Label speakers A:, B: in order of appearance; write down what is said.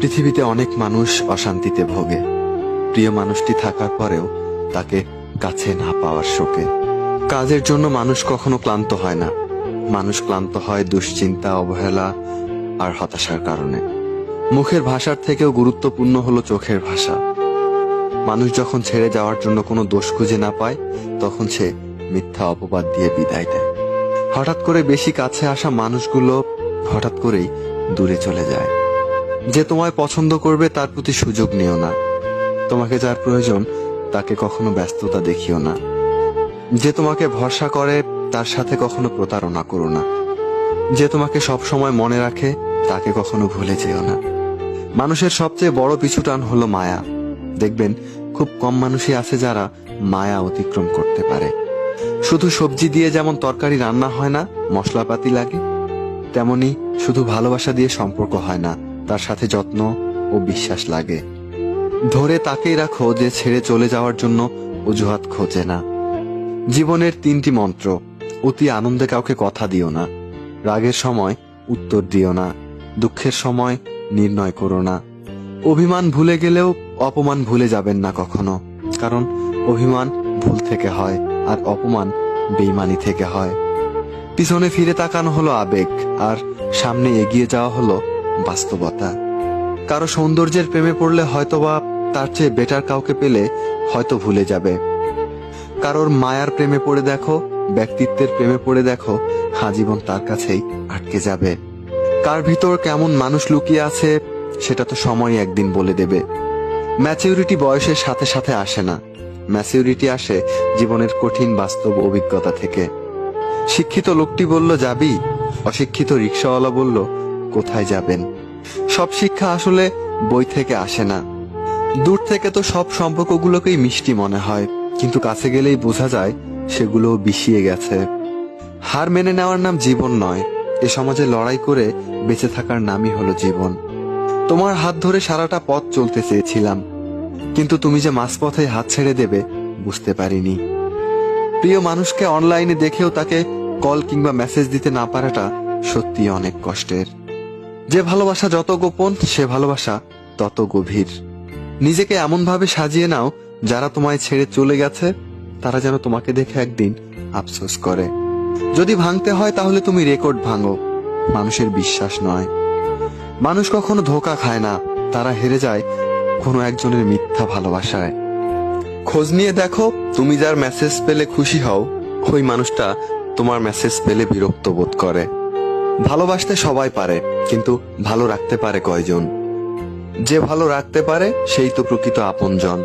A: পৃথিবীতে অনেক মানুষ অশান্তিতে ভোগে, প্রিয় মানুষটি থাকার পরেও তাকে কাছে না পাওয়ার শোকে। কাজের জন্য মানুষ কখনো ক্লান্ত হয় না, মানুষ ক্লান্ত হয় দুশ্চিন্তা, অবহেলা আর হতাশার কারণে। মুখের ভাষার থেকেও গুরুত্বপূর্ণ হলো চোখের ভাষা। মানুষ যখন ছেড়ে যাওয়ার জন্য কোনো দোষ খুঁজে না পায়, তখন সে মিথ্যা অপবাদ দিয়ে বিদায় দেয়। হঠাৎ করে বেশি কাছে আসা মানুষগুলো হঠাৎ করেই দূরে চলে যায়। যে তোমায় পছন্দ করবে তার প্রতি সুযোগ নিও না, তোমাকে যার প্রয়োজন তাকে কখনো ব্যস্ততা দেখিও না। যে তোমাকে ভরসা করে তার সাথে কখনো প্রতারণা করো না। যে তোমাকে সব সময় মনে রাখে তাকে কখনো ভুলে যেও না। মানুষের সবচেয়ে বড় পিছুটান হলো মায়া। দেখবেন খুব কম মানুষই আছে যারা মায়া অতিক্রম করতে পারে। শুধু সবজি দিয়ে যেমন তরকারি রান্না হয় না, মশলাপাতি লাগে, তেমনি শুধু ভালোবাসা দিয়ে সম্পর্ক হয় না, তার সাথে যত্ন ও বিশ্বাস লাগে। ধরে তাকেই রাখো যে ছেড়ে চলে যাওয়ার জন্য অজুহাত খোঁজে না। জীবনের 3টি মন্ত্র: অতি আনন্দে কাউকে কথা দিও না, রাগের সময় উত্তর দিও না, দুঃখের সময় নির্ণয় করো না। অভিমান ভুলে গেলেও অপমান ভুলে যাবেন না কখনো, কারণ অভিমান ভুল থেকে হয় আর অপমান বেইমানি থেকে হয়। পিছনে ফিরে তাকানো হলো আবেগ, আর সামনে এগিয়ে যাওয়া হলো বাস্তবতা। কারো সৌন্দর্যের প্রেমে পড়লে হয়তোবা তার চেয়ে বেটার কাউকে পেলে হয়তো ভুলে যাবে। কারোর মায়ার প্রেমে পড়ে দেখো, ব্যক্তিত্বের প্রেমে পড়ে দেখো, আজীবন তার কাছেই আটকে যাবে। কার ভিতর কেমন মানুষ লুকিয়ে আছে সেটা তো সময় একদিন বলে দেবে। ম্যাচিউরিটি বয়সের সাথে সাথে আসে না, ম্যাচিউরিটি আসে জীবনের কঠিন বাস্তব অভিজ্ঞতা থেকে। শিক্ষিত লোকটি বলল যাবি, অশিক্ষিত রিক্সাওয়ালা বলল কোথায় যাবেন। সব শিক্ষা আসলে বই থেকে আসে না। দূর থেকে তো সব সম্পর্কগুলোকেই মিষ্টি মনে হয়, কিন্তু কাছে গেলেই বোঝা যায় সেগুলো বিষিয়ে গেছে। হার মেনে নেওয়ার নাম জীবন নয়, এ সমাজে লড়াই করে বেঁচে থাকার নামই হলো জীবন। তোমার হাত ধরে সারাটা পথ চলতে চেয়েছিলাম, কিন্তু তুমি যে মাঝপথে হাত ছেড়ে দেবে বুঝতে পারিনি। প্রিয় মানুষকে অনলাইনে দেখেও তাকে কল কিংবা মেসেজ দিতে না পারাটা সত্যি অনেক কষ্টের। যে ভালোবাসা যত গোপন, সে ভালোবাসা তত গভীর। নিজেকে এমন ভাবে সাজিয়ে নাও, যারা তোমায় ছেড়ে চলে গেছে তারা যেন তোমাকে দেখে একদিন আফসোস করে। যদি ভাঙতে হয় তাহলে তুমি রেকর্ড ভাঙো, মানুষের বিশ্বাস নয়। মানুষ কখনো ধোঁকা খায় না, তারা হেরে যায় কোনো একজনের মিথ্যা ভালোবাসায়। খোঁজ নিয়ে দেখো, তুমি যার মেসেজ পেলে খুশি হও, ওই মানুষটা তোমার মেসেজ পেলে বিরক্ত বোধ করে। ভালোবাসতে সবাই পারে, কিন্তু ভালো রাখতে পারে কয়জন? যে ভালো রাখতে পারে সেই তো প্রকৃত আপনজন।